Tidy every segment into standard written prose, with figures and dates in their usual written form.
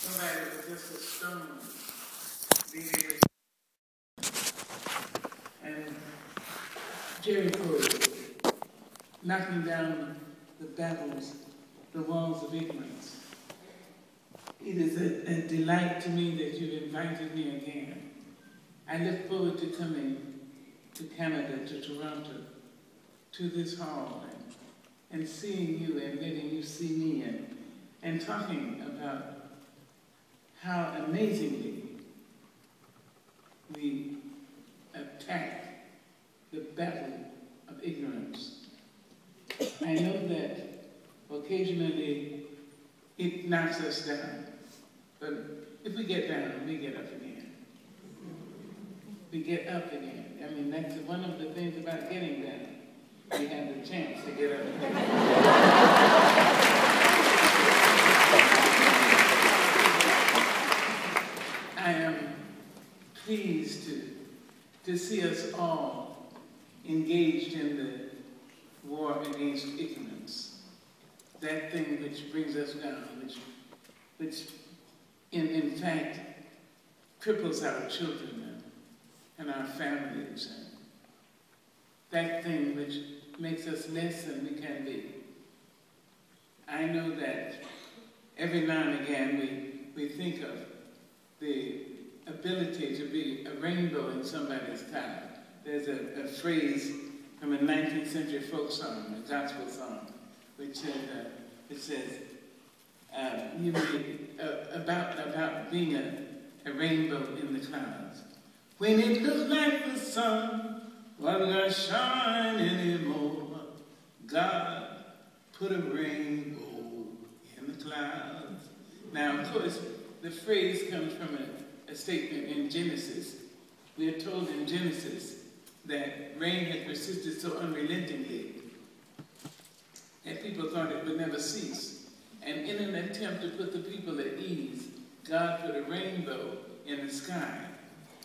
somebody with just a stone being able to, and Jericho knocking down the battles, the walls of ignorance. It is a delight to me that you've invited me again. I look forward to coming to Canada, to Toronto, to this hall, and seeing you and letting you see me and talking about how amazingly we attack the battle of ignorance. I know that occasionally it knocks us down, but if we get down, we get up again. We get up again. I mean, that's one of the things about getting down. We have the chance to get up again. I am pleased to see us all engaged in the war against ignorance, that thing which brings us down, which in fact cripples our children and our families, and that thing which makes us less than we can be. I know that every now and again we think of the ability to be a rainbow in somebody's cloud. There's a phrase from a 19th century folk song, a gospel song, which says, about being a rainbow in the clouds. When it looked like the sun wasn't gonna shine anymore, God put a rainbow in the clouds. Now, of course, the phrase comes from a statement in Genesis. We are told in Genesis that rain had persisted so unrelentingly that people thought it would never cease. And in an attempt to put the people at ease, God put a rainbow in the sky.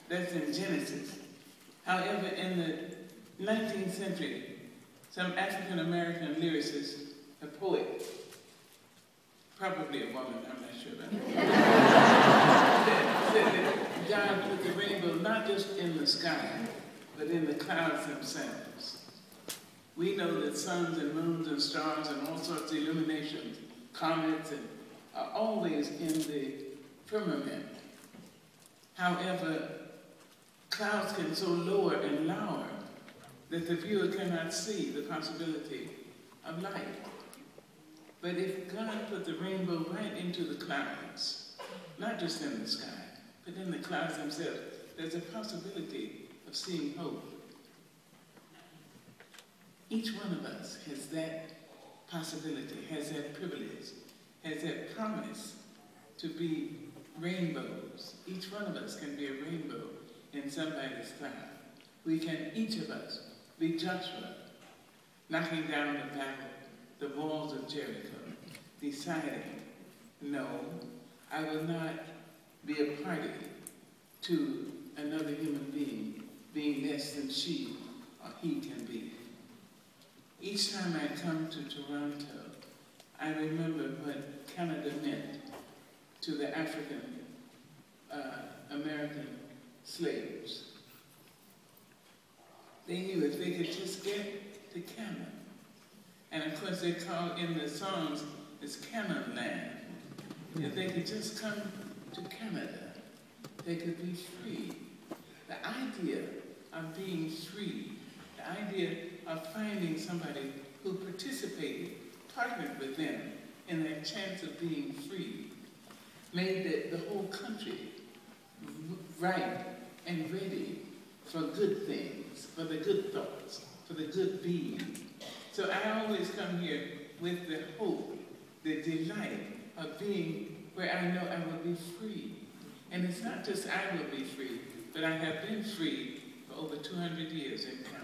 That's in Genesis. However, in the 19th century, some African-American lyricist, a poet, probably a woman, I'm not sure about that, said that God put the rainbow not just in the sky, but in the clouds themselves. We know that suns and moons and stars and all sorts of illuminations, comets, are always in the firmament. However, clouds can so lower and lower that the viewer cannot see the possibility of light. But if God put the rainbow right into the clouds, not just in the sky, but in the clouds themselves, there's a possibility of seeing hope. Each one of us has that possibility, has that privilege, has that promise to be rainbows. Each one of us can be a rainbow in somebody's cloud. We can, each of us, be Joshua, knocking down the walls of Jericho, deciding, no, I will not be a party to another human being less than she or he can be. Each time I come to Toronto, I remember what Canada meant to the African American slaves. They knew if they could just get to Canada, and of course they call in the songs, it's Canaan land. If they could just come to Canada, they could be free. The idea of being free, the idea of finding somebody who participated, partnered with them in their chance of being free, made the whole country ripe and ready for good things, for the good thoughts, for the good being. So I always come here with the hope, the delight of being where I know I will be free. And it's not just I will be free, but I have been free for over 200 years in Canada.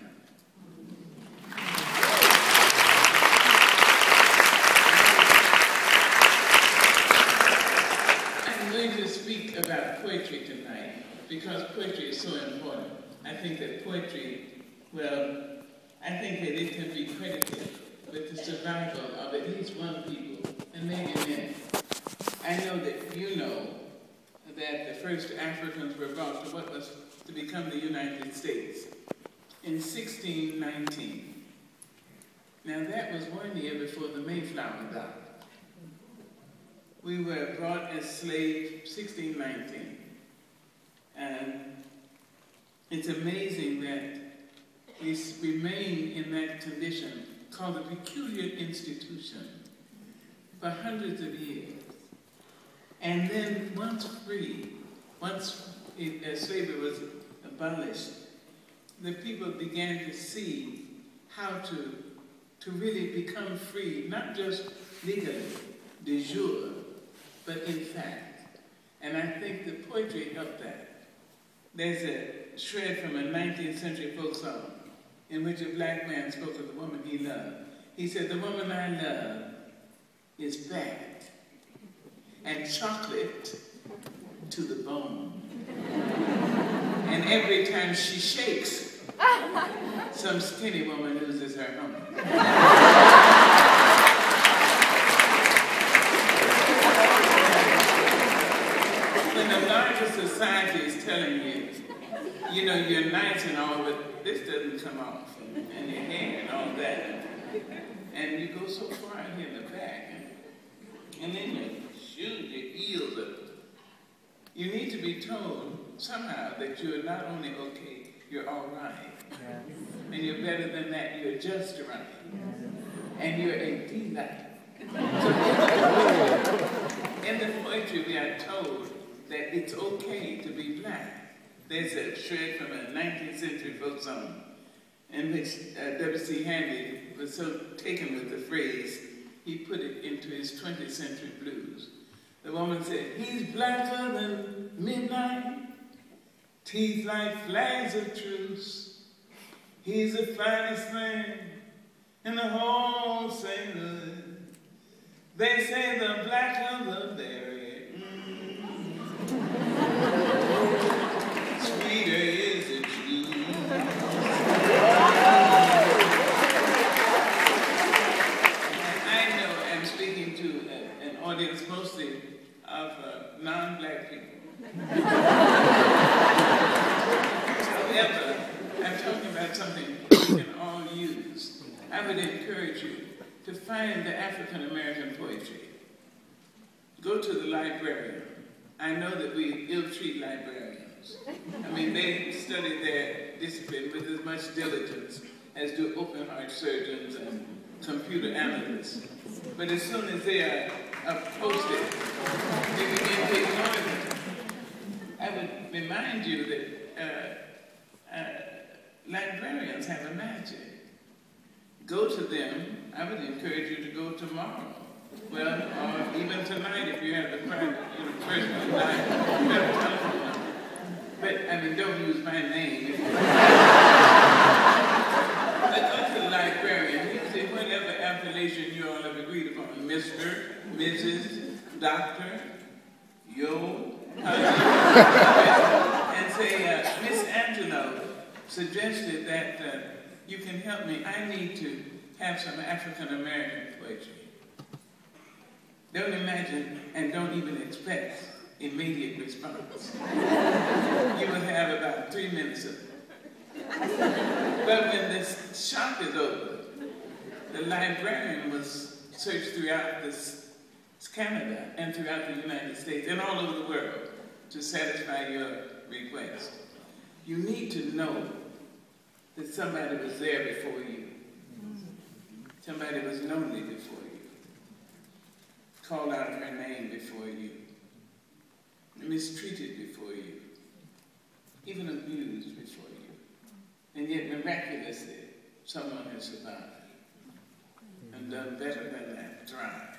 I'm going to speak about poetry tonight because poetry is so important. I think that poetry, well, I think that it can be credited with the survival of at least one people, and maybe many. I know that you know that the first Africans were brought to what was to become the United States in 1619. Now that was 1 year before the Mayflower docked. We were brought as slaves 1619. And it's amazing that we remain in that condition called a peculiar institution for hundreds of years. And then once free, once slavery was abolished, the people began to see how to really become free, not just legally, de jure, but in fact. And I think the poetry helped that. There's a shred from a 19th century folk song in which a black man spoke of the woman he loved. He said, "The woman I love is fat and chocolate to the bone. And every time she shakes, some skinny woman loses her home." When the larger society is telling you, you know, you're nice and all, but this doesn't come off, and your hair and all that, and you go so far out here in the back, and then your shoes, your heels up. You need to be told somehow that you're not only okay, you're all right. Yes. And you're better than that, you're just right. Yes. And you're a delight. In the poetry, we are told that it's okay to be black. There's a shred from a 19th century folk song in which W.C. Hanley was so taken with the phrase, he put it into his 20th century blues. The woman said, "He's blacker than midnight, teeth like flags of truce. He's the finest thing in the whole St. Louis. They say the blacker the berry, sweeter is the juice." I know I'm speaking to an audience mostly of non-black people. However, I'm talking about something we can all use. I would encourage you to find the African-American poetry. Go to the librarian. I know that we ill-treat librarians. I mean, they study their discipline with as much diligence as do open-heart surgeons and computer analysts. But as soon as they are posted, they begin to ignore them. I would remind you that librarians have a magic. Go to them. I would encourage you to go tomorrow. Well, or even tonight if you have the private, personal telephone. But, I mean, don't use my name. But go to the librarian. He can say whatever appellation you all have agreed upon. Mr., Mrs., Doctor, Yo, and say, Miss Angelou suggested that you can help me. I need to have some African-American poetry. Don't imagine and don't even expect immediate response. You will have about 3 minutes of it. But when this shop is over, the librarian was searched throughout Canada and throughout the United States and all over the world to satisfy your request. You need to know that somebody was there before you. Somebody was lonely before you. Called out her name before you. Mistreated before you. Even abused before you. And yet miraculously, someone has survived. And done better than that, thrived.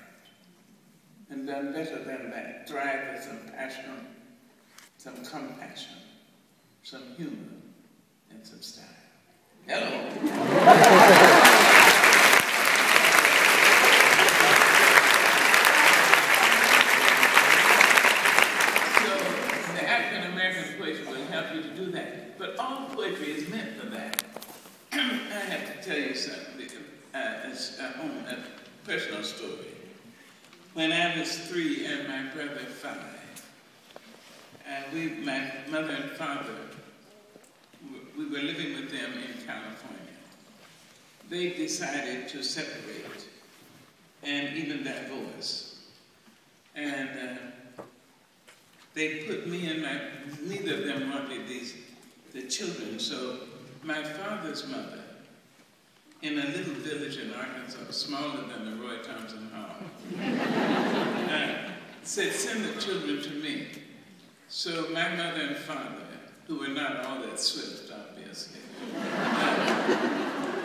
And done better than that, thrived with some passion, some compassion, some humor, and some style. Hello. But all poetry is meant for that. I have to tell you something, a personal story. when I was 3 and my brother 5. My mother and father, we were living with them in California. They decided to separate and even divorce. And they put me and neither of them wanted the children, so my father's mother, in a little village in Arkansas, smaller than the Roy Thomson Hall, said, send the children to me. So my mother and father, who were not all that swift, obviously,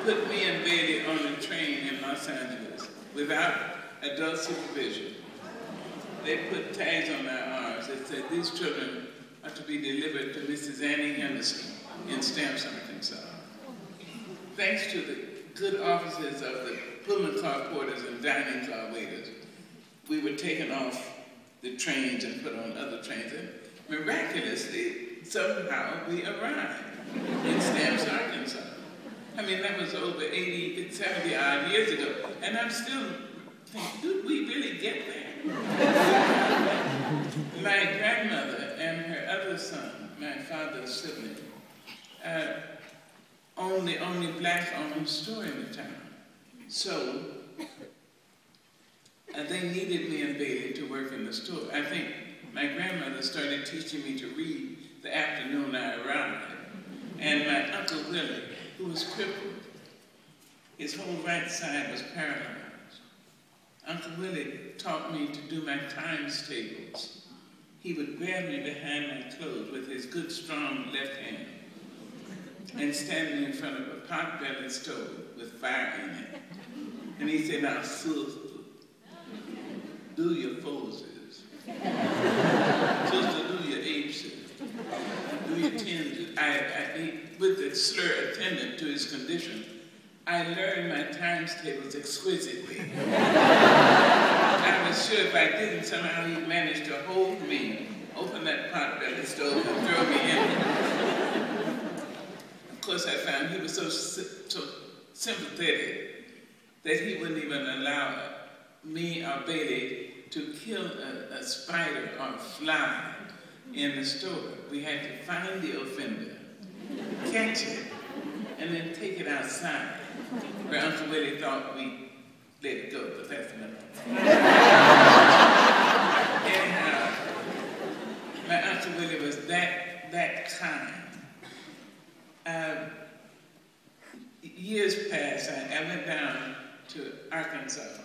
put me and Bailey on a train in Los Angeles without adult supervision. They put tags on our arms that said, these children are to be delivered to Mrs. Annie Henderson in Stamps, Arkansas. Thanks to the good offices of the Pullman car porters and dining car waiters, we were taken off the trains and put on other trains. And miraculously, somehow we arrived in Stamps, Arkansas. I mean, that was over 80, 70 odd years ago. And I'm still thinking, did we really get there? My grandmother and her other son, my father's sibling, owned the only black-owned store in the town. So they needed me and Bailey to work in the store. I think my grandmother started teaching me to read the afternoon I arrived. And my Uncle Willie, who was crippled, his whole right side was paralyzed. Uncle Willie taught me to do my times tables. He would grab me behind my clothes with his good, strong left hand and stand me in front of a pot-bellied stove with fire in it. And he said, now, sister, do your forces. Sister, do your apes. Do your tens. With the slur attendant to his condition, I learned my times tables exquisitely. I was sure if I didn't, somehow he'd manage to hold me, open that pot-bellied stove, and throw me in it. Of course, I found he was so sympathetic that he wouldn't even allow me or Bailey to kill a spider or a fly in the store. We had to find the offender, catch it, and then take it outside, where Uncle Willie thought we let it go, but that's another thing. Anyhow, my Uncle Willie was that kind. Years passed, I went down to Arkansas.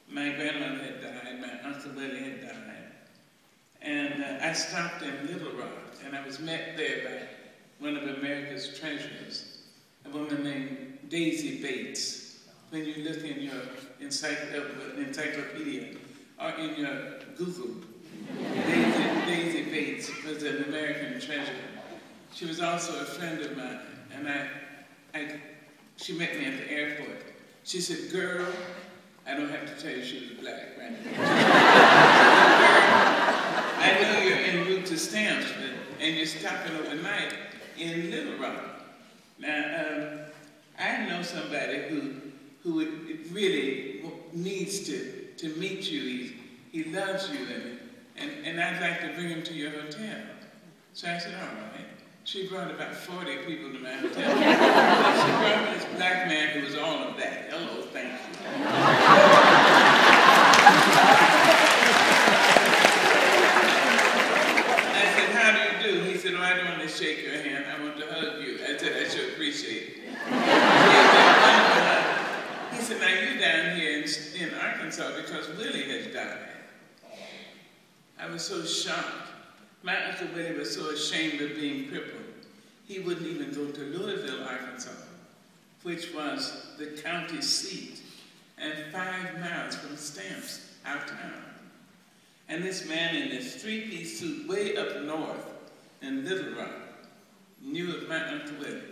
My grandmother had died, my Uncle Willie had died. And I stopped in Little Rock, and I was met there by one of America's treasures, a woman named Daisy Bates. When you look in your encyclopedia or in your Google, Daisy Bates was an American treasure. She was also a friend of mine, and she met me at the airport. She said, girl, I don't have to tell you she was black, right? I know you're en route to Stamps, and you're stopping overnight in Little Rock. Now, I know somebody who really needs to meet you. He loves you, and I'd like to bring him to your hotel. So I said, all right. She brought about 40 people to my hotel. She brought this black man who was all of that. Hello, thank you. I said, how do you do? He said, oh, I don't want to shake your hand. I want to hug you. I said, I sure appreciate it. He said, now you're down here in Arkansas because Willie has died. I was so shocked. My Uncle Willie was so ashamed of being crippled, he wouldn't even go to Louisville, Arkansas, which was the county seat, and 5 miles from Stamps, our town. And this man in this 3-piece suit way up north in Little Rock knew of my Uncle Willie.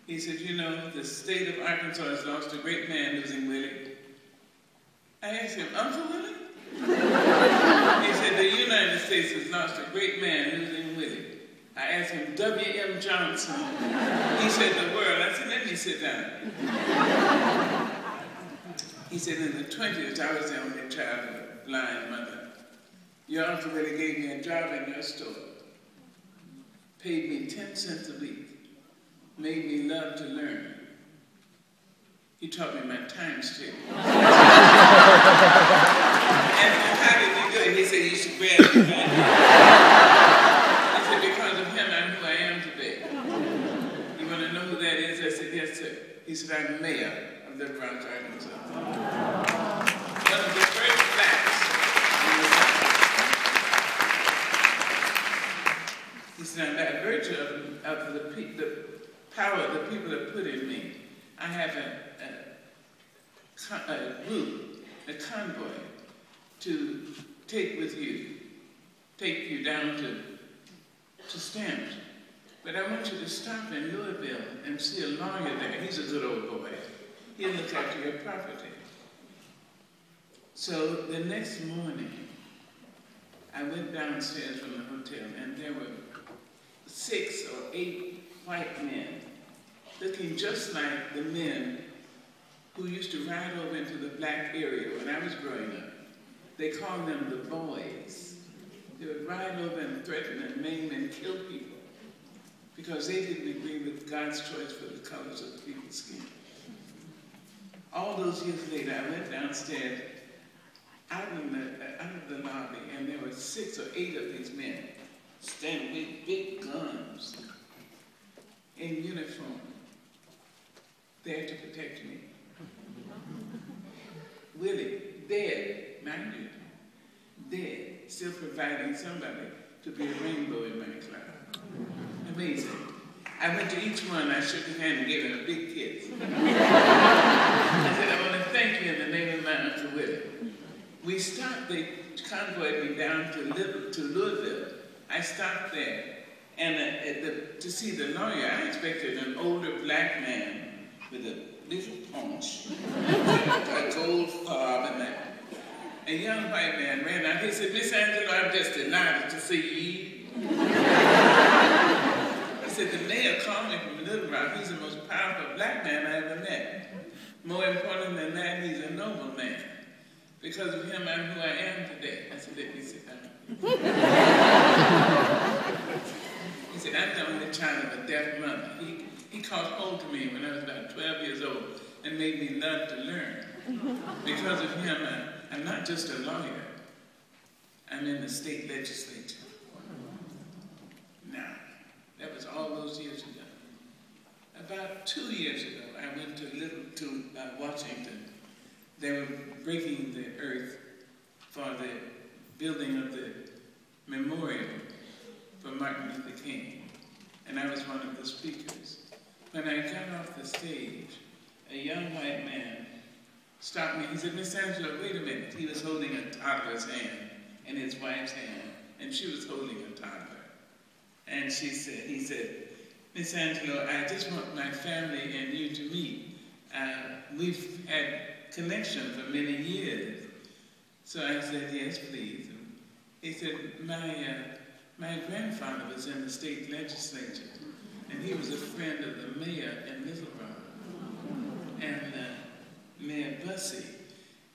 He said, you know, the state of Arkansas has lost a great man losing Willie. I asked him, Uncle Willie? He said, the United States has lost a great man losing Willie. I asked him, W.M. Johnson. He said, the world. I said, let me sit down. He said, in the 20s, I was the only child blind mother. Your uncle really gave me a job in your store. Paid me 10 cents a week. Made me love to learn. He taught me my times table. And how did he do it? He said, you should grab it. He said, because of him, I'm who I am today. You want to know who that is? I said, yes, sir. He said, I'm mayor of Little Rock, Arkansas. One of the first blacks in the South. He said, by virtue of the power the people have put in me, I have a group, a convoy, to take you down to Stamps. But I want you to stop in Louisville and see a lawyer there. He's a good old boy. He'll look after your property. So the next morning, I went downstairs from the hotel, and there were 6 or 8 white men looking just like the men who used to ride over into the black area when I was growing up. They called them the boys. They would ride over and threaten and maim and kill people because they didn't agree with God's choice for the colors of the people's skin. All those years later, I went downstairs out of the lobby, and there were 6 or 8 of these men standing with big guns in uniform, there to protect me. Willie, dead, mind you, dead, still providing somebody to be a rainbow in my cloud. Amazing. I went to each one, I shook his hand and gave him a big kiss. I said, I want to thank you in the name of my Uncle Willie. We stopped, they convoyed me down to Louisville. I stopped there, and to see the lawyer, I expected an older black man with a little paunch, a gold fob, and a young white man ran out. He said, Miss Angelou, I'm just delighted to see you. He said, the mayor called me from Little Rock. He's the most powerful black man I ever met. More important than that, he's a noble man. Because of him, I'm who I am today. I said, let me sit down. He said, I'm the only child of a deaf mother. He caught hold of me when I was about 12 years old and made me love to learn. Because of him, I'm not just a lawyer. I'm in the state legislature. Now, that was all those years ago. About 2 years ago, I went to Washington. They were breaking the earth for the building of the memorial for Martin Luther King. And I was one of the speakers. When I got off the stage, a young white man stopped me. He said, Miss Angelou, wait a minute. He was holding a toddler's hand and his wife's hand, and she was holding a toddler. And he said, Miss Angelou, I just want my family and you to meet. We've had connection for many years. So I said, yes, please. And he said, my grandfather was in the state legislature, and he was a friend of the mayor in Little Rock, and Mayor Bussey.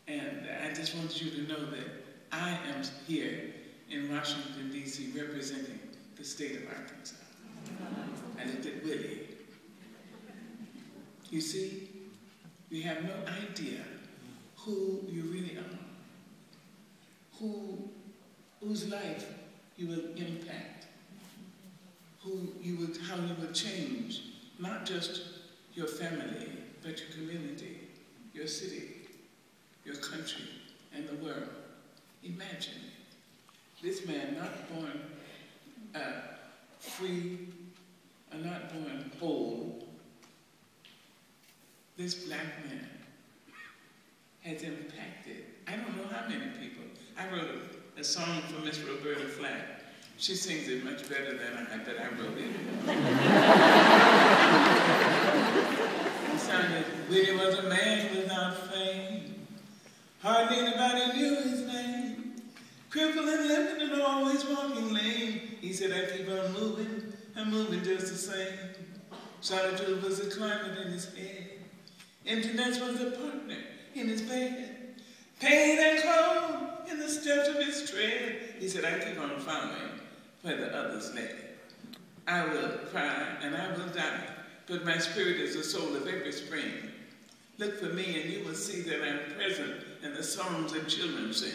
And I just want you to know that I am here in Washington, D.C., representing the state of Arkansas. I looked at Willie. You see, you have no idea who you really are, whose life you will impact, how you will change, not just your family, but your community, your city, your country, and the world. Imagine this man not born free, not born whole. This black man has impacted, I don't know how many people. I wrote a song for Miss Roberta Flack. She sings it much better than I wrote it. It sounded, Willie was a man without fame. Hardly anybody knew his name. Crippled and limping and always walking lame. He said, I keep on moving, I'm moving just the same. Solitude was a climate in his head. Emptiness was a partner in his bed. Pain and cold in the steps of his tread. He said, I keep on following where the others lay. I will cry and I will die, but my spirit is the soul of every spring. Look for me and you will see that I'm present in the songs that children sing.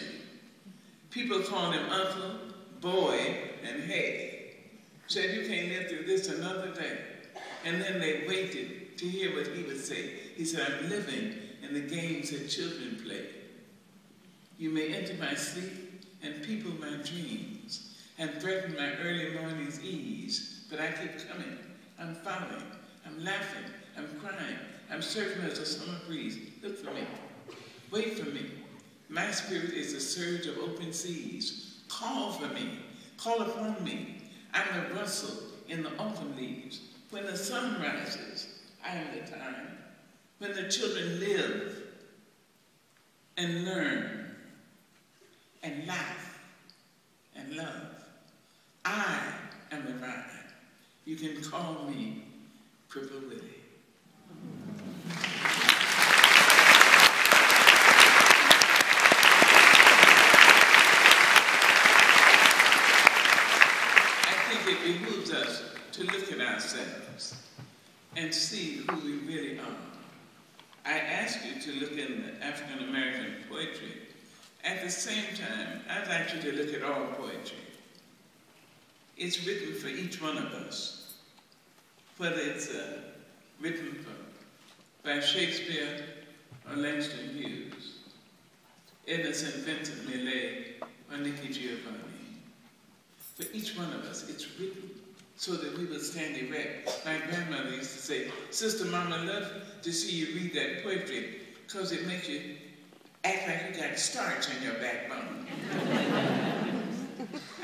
People called him uncle, boy, and hey. Said, you can't live through this another day. And then they waited to hear what he would say. He said, I'm living in the games that children play. You may enter my sleep and people my dreams and threaten my early morning's ease, but I keep coming. I'm following. I'm laughing. I'm crying. I'm surfing as a summer breeze. Look for me. Wait for me. My spirit is the surge of open seas. Call for me. Call upon me. I'm the rustle in the autumn leaves. When the sun rises, I am the time. When the children live and learn and laugh and love, I am the ride. You can call me Cripple Willie. It behooves us to look at ourselves and see who we really are. I ask you to look in the African American poetry. At the same time, I'd like you to look at all poetry. It's written for each one of us, whether it's written by Shakespeare or Langston Hughes, Innocent Vincent Millay or Nikki Giovanni. For each one of us, it's written so that we will stand erect. My grandmother used to say, Sister Mama, I love to see you read that poetry because it makes you act like you got starch in your backbone.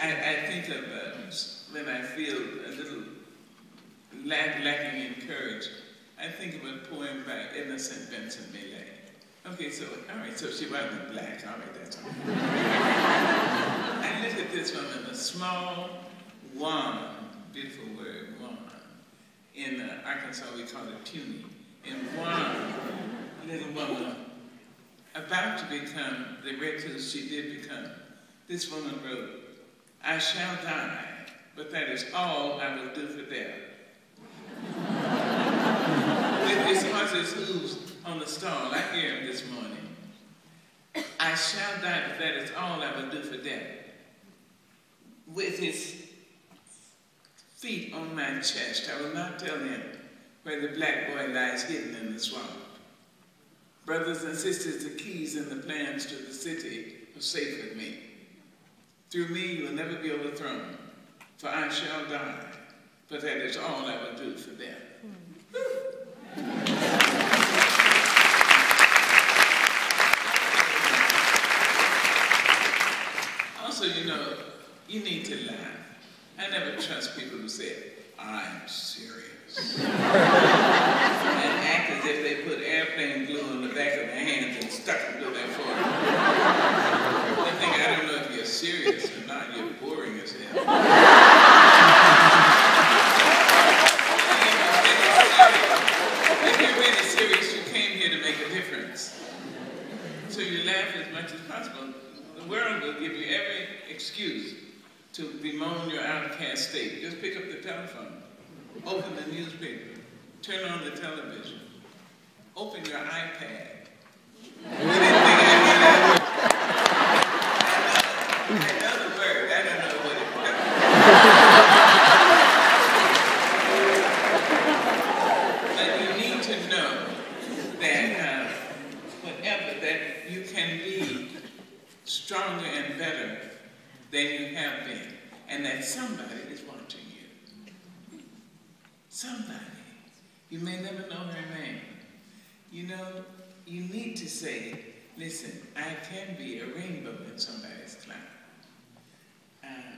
I think of when I feel a little lacking in courage, I think of a poem by Innocent Vincent Millay. Okay, so, all right, so she wasn't black. All right, that's all right. I look at this woman, a small wand, beautiful word, wand. In Arkansas, we call it puny. And wand, little woman, about to become the recluse she did become. This woman wrote, I shall die, but that is all I will do for death. With his horse's hooves on the stall, I hear him this morning. I shall die, but that is all I will do for death. With his feet on my chest, I will not tell him where the black boy lies hidden in the swamp. Brothers and sisters, the keys and the plans to the city are safe with me. Through me, you will never be overthrown, for I shall die, but that is all I will do for them. Also, you know, you need to laugh. I never trust people who say, I'm serious. And act as if they put airplane glue on the back of their hands and stuck it to their forehead. I think, I don't know if you're serious or not, you're boring as hell. If you're really serious, you came here to make a difference. So you laugh as much as possible. The world will give you every excuse to bemoan your outcast state. Just pick up the telephone, open the newspaper, turn on the television, open your iPad. You didn't think I knew that word? I know the word, I don't know what it is. But you need to know that whatever, that you can be stronger and better than you have been, and that somebody is watching you. Somebody. You may never know her name. You know, you need to say, listen, I can be a rainbow in somebody's cloud.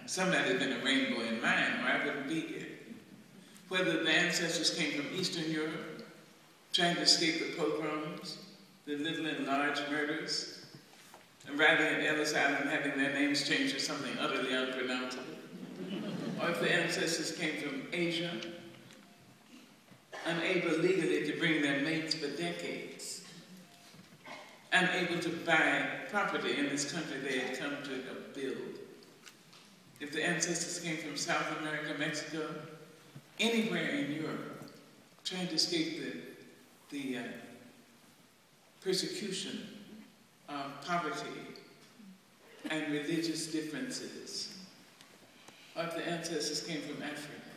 Somebody's been a rainbow in mine, or I wouldn't be here. Whether the ancestors came from Eastern Europe, trying to escape the pogroms, the little and large murders, and rather than Ellis Island having their names changed to something utterly unpronounceable. Or if the ancestors came from Asia, unable legally to bring their mates for decades. unable to buy property in this country they had come to help build. If the ancestors came from South America, Mexico, anywhere in Europe, trying to escape the persecution of poverty and religious differences, or if the ancestors came from Africa,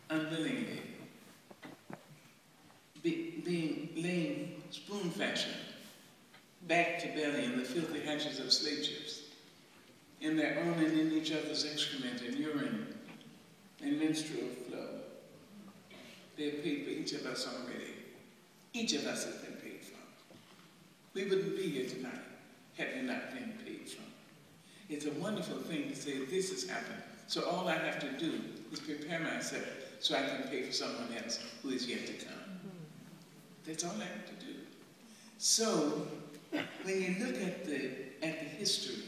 unwillingly, being laying spoon fashion, back to belly in the filthy hatches of slave ships, in their own and in each other's excrement and urine and menstrual flow. They have paid for each of us already. Each of us has been paid for. We wouldn't be here tonight had we not been paid for. It's a wonderful thing to say this has happened, so all I have to do is prepare myself so I can pay for someone else who is yet to come. That's all I have to do. So, when you look at the history,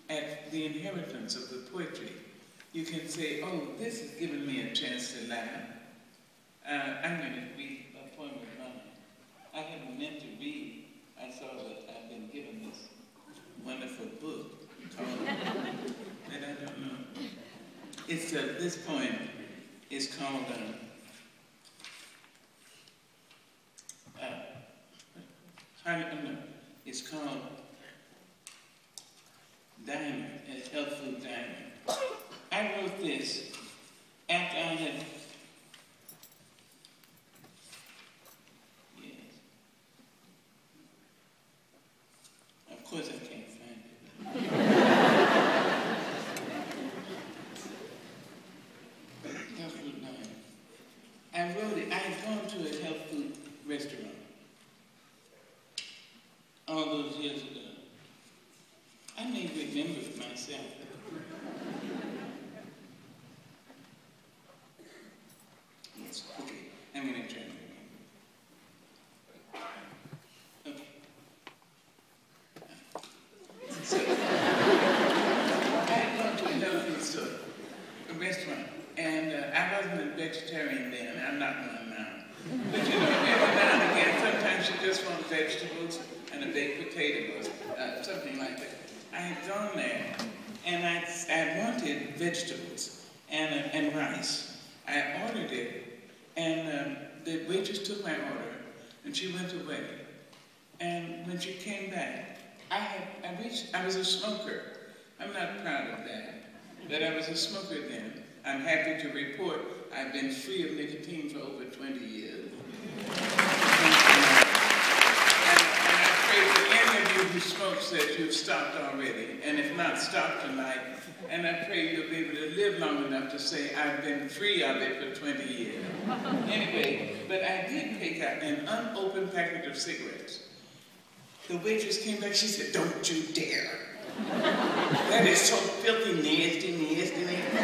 at the inheritance of the poetry, you can say, oh, this has given me a chance to laugh. I'm going to read a poem of mine. I hadn't meant to read. I saw that I've been given this wonderful book called, that I don't know. It's, this poem is called, it's called Diamond, as Health Food Diamond. I wrote this after I had, yes. Of course I can't find it. Health Food Diamond. I wrote it, I had gone to a health food restaurant all those years ago. I may remember it myself. Yes, okay, I'm going to try to remember. Okay. So, I had gone to a health food store, a restaurant, and I wasn't a vegetarian then. I'm not one now. But you know, every now and again, sometimes you just want vegetables and a baked potato or something like that. I had gone there, and I wanted vegetables and rice. I ordered it, and the waitress took my order, and she went away. And when she came back, I was a smoker. I'm not proud of that, but I was a smoker then. I'm happy to report I've been free of nicotine for over 20 years. Who smokes that you've stopped already, and if not, stop tonight. And I pray you'll be able to live long enough to say, I've been free of it for 20 years. Anyway, but I did take out an unopened packet of cigarettes. The waitress came back, she said, don't you dare. That is so filthy, nasty, nasty, nasty.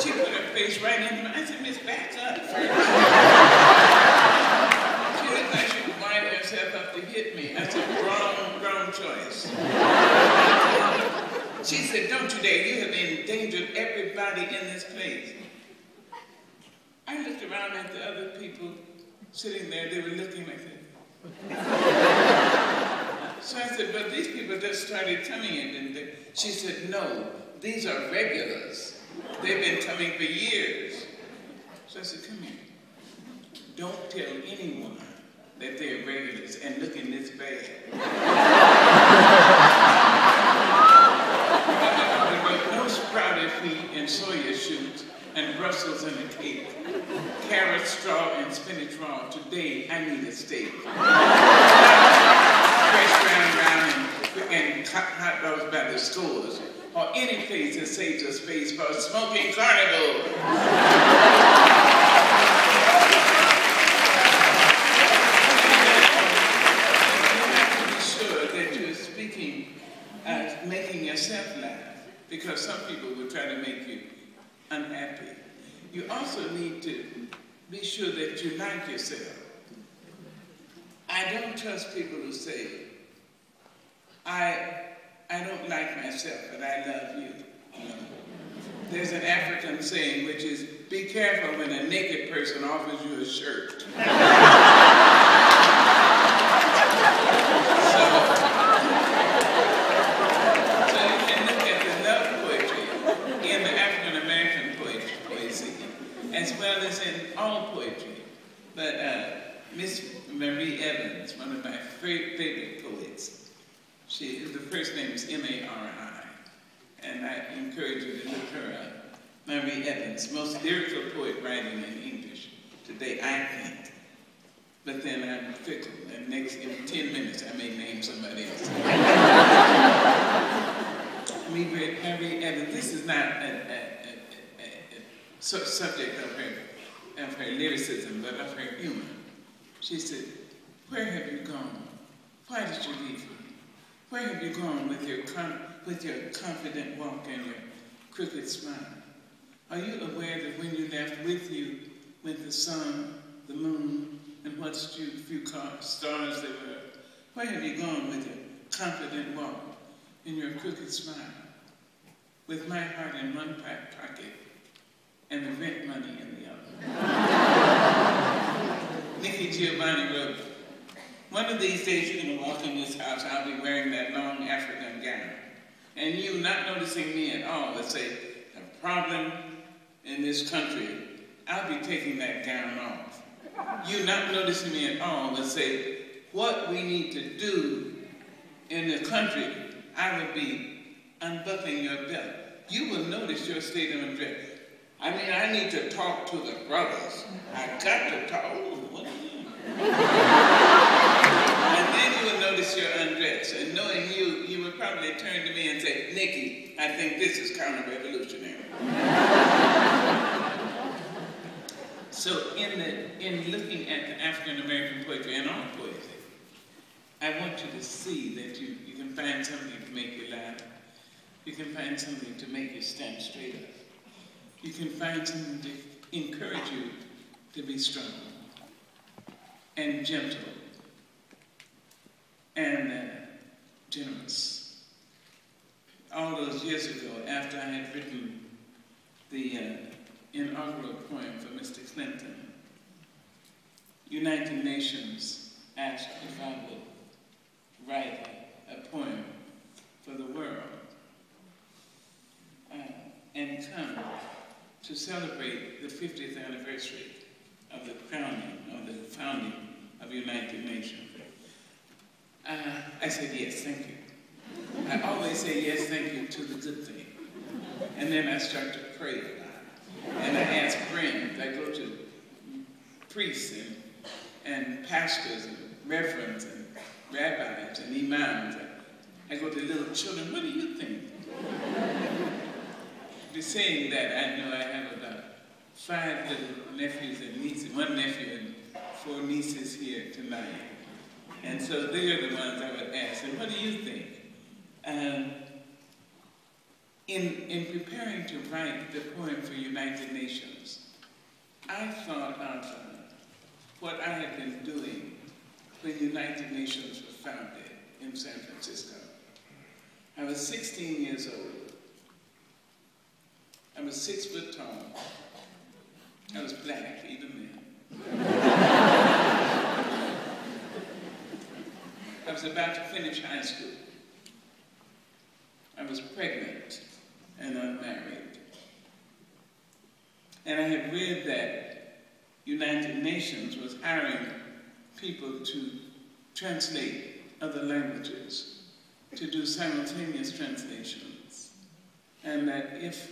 She put her face right into me. I said, Miss, back up first. Up to hit me. I said, wrong choice. She said, don't you dare, you have endangered everybody in this place. I looked around at the other people sitting there, they were looking like that. So I said, but these people just started coming in, didn't they? She said, no, these are regulars. They've been coming for years. So I said, come here. Don't tell anyone that they're regulars and looking this bad. No sprouted wheat and soya shoots and Brussels and a cake, carrot straw and spinach raw. Today I need a steak. Fresh round and hot dogs by the stores, or any place that saves a space for a smoking carnival. Making yourself laugh, because some people will try to make you unhappy. You also need to be sure that you like yourself. I don't trust people who say, I don't like myself, but I love you. No. There's an African saying which is, be careful when a naked person offers you a shirt. as well as in all poetry. But Miss Marie Evans, one of my favorite poets, the first name is M-A-R-I, and I encourage you to look her up. Marie Evans, most lyrical poet writing in English today, I think. But then I'm fickle, and next in 10 minutes I may name somebody else. Marie Evans, this is not a subject of her lyricism, but of her humor. She said, "Where have you gone? Why did you leave me? Where have you gone with your confident walk and your crooked smile? Are you aware that when you left with you went the sun, the moon, and what few stars there were? Where have you gone with your confident walk and your crooked smile? With my heart in one pocket and the rent money in the other." Nikki Giovanni wrote, "One of these days you're going to walk in this house, I'll be wearing that long African gown. And you not noticing me at all, let's say, a problem in this country, I'll be taking that gown off. You not noticing me at all, let's say, what we need to do in the country, I will be unbuckling your belt. You will notice your state of undress. I mean, I need to talk to the brothers. I got to talk. Oh, what are you? And then you will notice your undress. And knowing you, you will probably turn to me and say, Nikki, I think this is counter-revolutionary." So in looking at the African-American poetry and all poetry, I want you to see that you can find something to make you laugh. You can find something to make you stand straight up. You can find something to encourage you to be strong and gentle and generous. All those years ago, after I had written the inaugural poem for Mr. Clinton, United Nations asked if I would write a poem for the world and come to celebrate the 50th anniversary of the founding of the United Nations. I said, yes, thank you. I always say yes, thank you to the good thing. And then I start to pray a lot. And I ask friends, I go to priests and pastors and reverends and rabbis and imams. I go to little children, what do you think? Be saying that, I know I have about 5 little nephews and nieces, 1 nephew and 4 nieces here tonight. And so they're the ones I would ask, and what do you think? In preparing to write the poem for United Nations, I thought of what I had been doing when United Nations was founded in San Francisco. I was 16 years old. I was 6 foot tall. I was black even then. I was about to finish high school. I was pregnant and unmarried. And I had read that United Nations was hiring people to translate other languages, to do simultaneous translations, and that if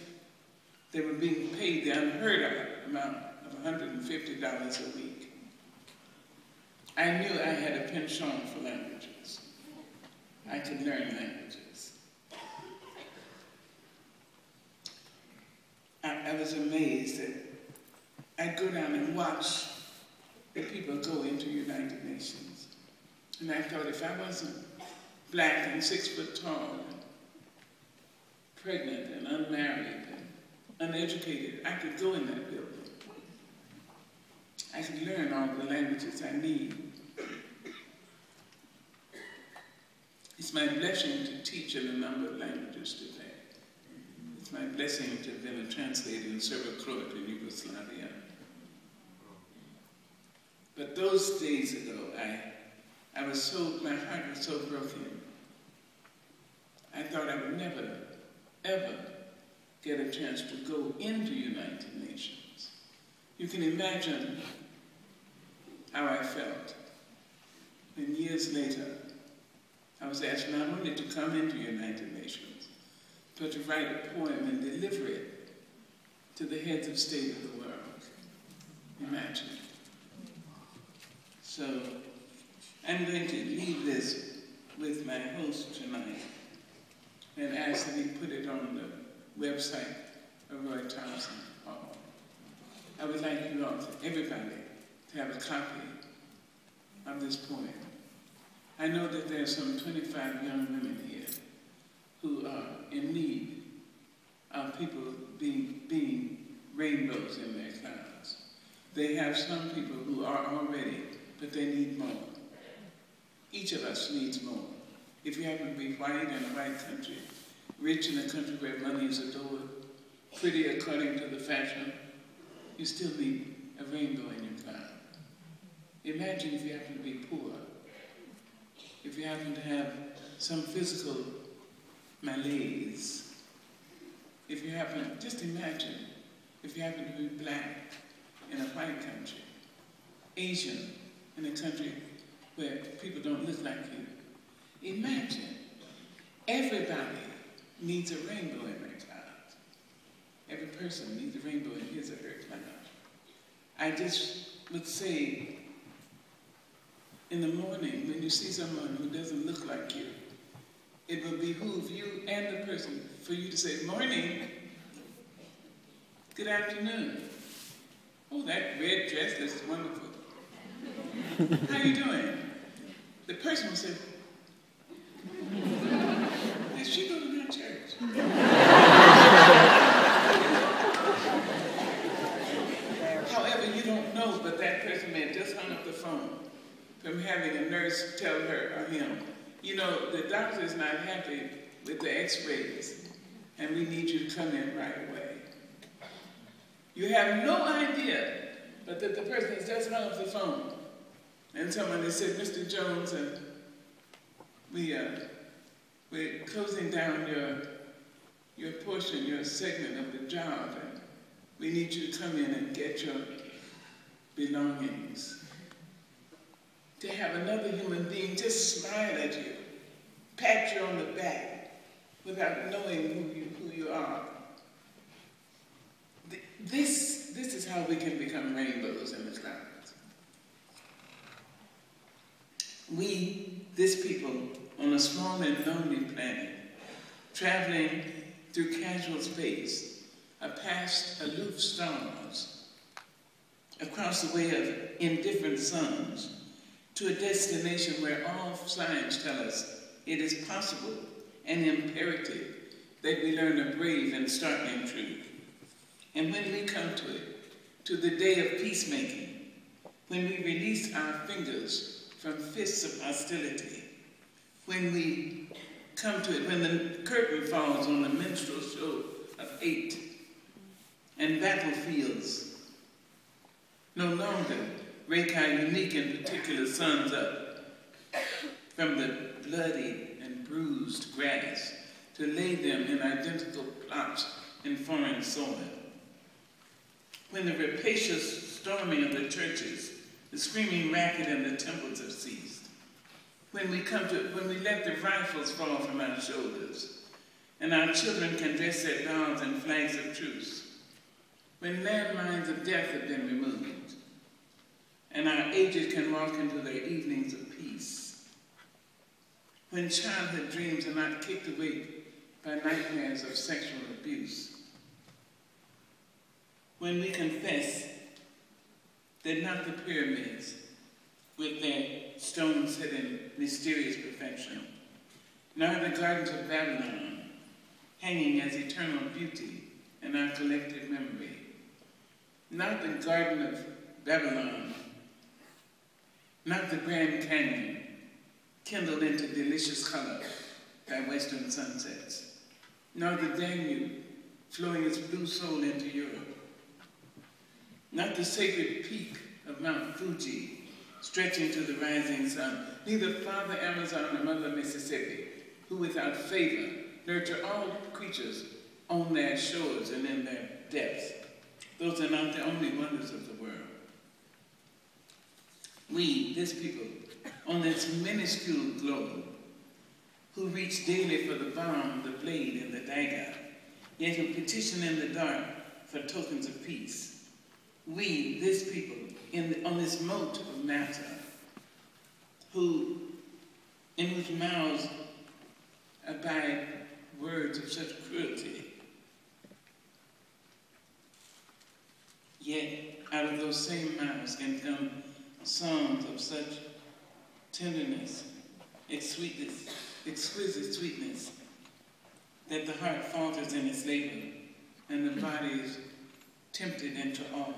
they were being paid the unheard of amount of $150 a week, I knew I had a penchant for languages. I could learn languages. I was amazed that I'd go down and watch the people go into United Nations. And I thought if I wasn't black and 6 foot tall, and pregnant and unmarried and uneducated, I could go in that building. I could learn all the languages I need. It's my blessing to teach in a number of languages today. It's my blessing to have been a translator and serve a clerk in Yugoslavia. But those days ago, my heart was so broken. I thought I would never, ever get a chance to go into United Nations. You can imagine how I felt when years later I was asked not only to come into United Nations, but to write a poem and deliver it to the heads of state of the world. Imagine. So I'm going to leave this with my host tonight and ask that he put it on the website of Roy Thomson Hall. I would like you all, everybody, to have a copy of this poem. I know that there are some 25 young women here who are in need of people being rainbows in their clouds. They have some people who are already, but they need more. Each of us needs more. If you happen to be white in a white country, rich in a country where money is adored, pretty according to the fashion, you still need a rainbow in your cloud. Imagine if you happen to be poor, if you happen to have some physical malaise, if you happen, just imagine, if you happen to be black in a white country, Asian in a country where people don't look like you. Imagine, everybody needs a rainbow in their clouds. Every person needs a rainbow in his or her cloud. I just would say, in the morning, when you see someone who doesn't look like you, it will behoove you and the person for you to say, morning, good afternoon. Oh, that red dress looks wonderful. How you doing? The person will say, did she go to my church? However, you don't know, but that person may have just hung up the phone from having a nurse tell her or him, you know, the doctor is not happy with the x-rays, and we need you to come in right away. You have no idea, but that the person has just hung up the phone, and someone has said, Mr. Jones, and we're closing down your portion, your segment of the job, and we need you to come in and get your belongings. To have another human being just smile at you, pat you on the back, without knowing who you are. This is how we can become rainbows in the clouds. We, this people, on a small and lonely planet, traveling through casual space, are past aloof stars, across the way of indifferent suns, to a destination where all signs tell us it is possible and imperative that we learn a brave and startling truth. And when we come to it, to the day of peacemaking, when we release our fingers from fists of hostility, when we come to it, when the curtain falls on the minstrel show of hate, and battlefields no longer rake our unique and particular sons up from the bloody and bruised grass to lay them in identical plots in foreign soil. When the rapacious storming of the churches, the screaming racket in the temples have ceased. When we let the rifles fall from our shoulders, and our children can dress their dogs in flags of truce. When landmines of death have been removed, and our aged can walk into their evenings of peace. When childhood dreams are not kicked awake by nightmares of sexual abuse. When we confess that not the pyramids, with their stones set in mysterious perfection, nor the gardens of Babylon, hanging as eternal beauty in our collective memory, not the Garden of Babylon, not the Grand Canyon, kindled into delicious color by western sunsets, nor the Danube, flowing its blue soul into Europe, not the sacred peak of Mount Fuji, stretching to the rising sun, neither Father Amazon or Mother Mississippi, who without favor nurture all creatures on their shores and in their depths. Those are not the only wonders of the world. We, this people, on this minuscule globe, who reach daily for the bomb, the blade, and the dagger, yet who petition in the dark for tokens of peace. We, this people, on this mote of matter, in whose mouths abide words of such cruelty, yet out of those same mouths can come songs of such tenderness, exquisite sweetness, that the heart falters in its labor and the body is tempted into awe.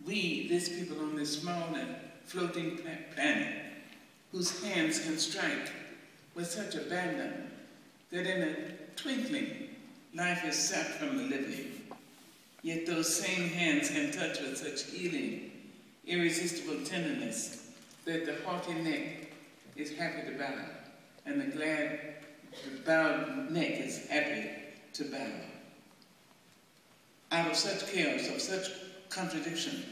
We, this people on this small and floating planet, whose hands can strike with such abandon that in a twinkling life is sapped from the living, yet those same hands can touch with such healing, irresistible tenderness that the haughty neck is happy to bow, and the bowed neck is happy to bow. Out of such chaos, of such contradiction,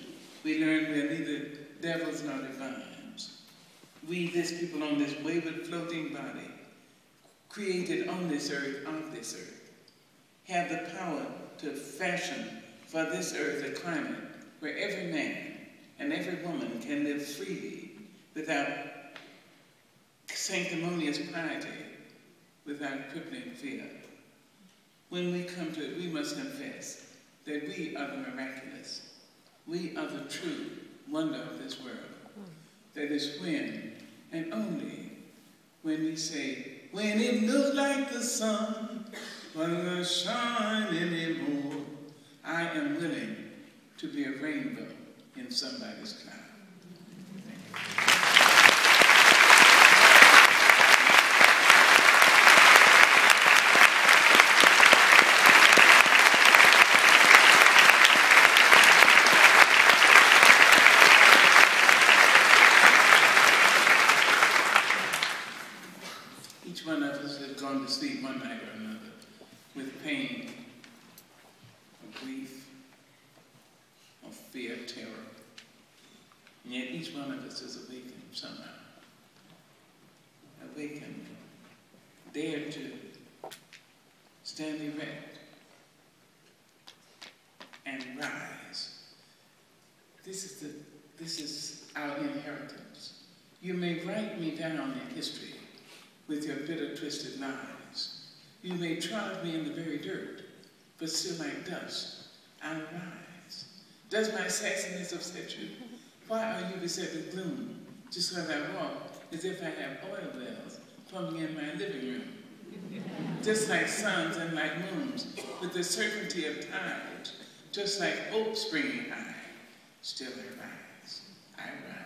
we learn we are neither devils nor divines. We, this people on this wayward floating body, created on this earth, of this earth, have the power to fashion for this earth a climate where every man and every woman can live freely without sanctimonious piety, without crippling fear. When we come to it, we must confess that we are the miraculous. We are the true wonder of this world. That is when, and only when we say, when it looks like the sun wasn't shine anymore, I am willing to be a rainbow in somebody's cloud. Each one of us has gone to sleep one night or another with pain, or grief, or fear, terror. And yet each one of us is awakened somehow. Awakened, dared to stand erect and rise. This is our inheritance. You may write me down in history with your bitter, twisted lies. You may trod me in the very dirt, but still like dust, I rise. Does my sassiness upset you? Why are you beset with gloom? Just because I walk as if I have oil wells plumbing in my living room. Just like suns and like moons, with the certainty of tides, just like hope springing high, still I rise, I rise.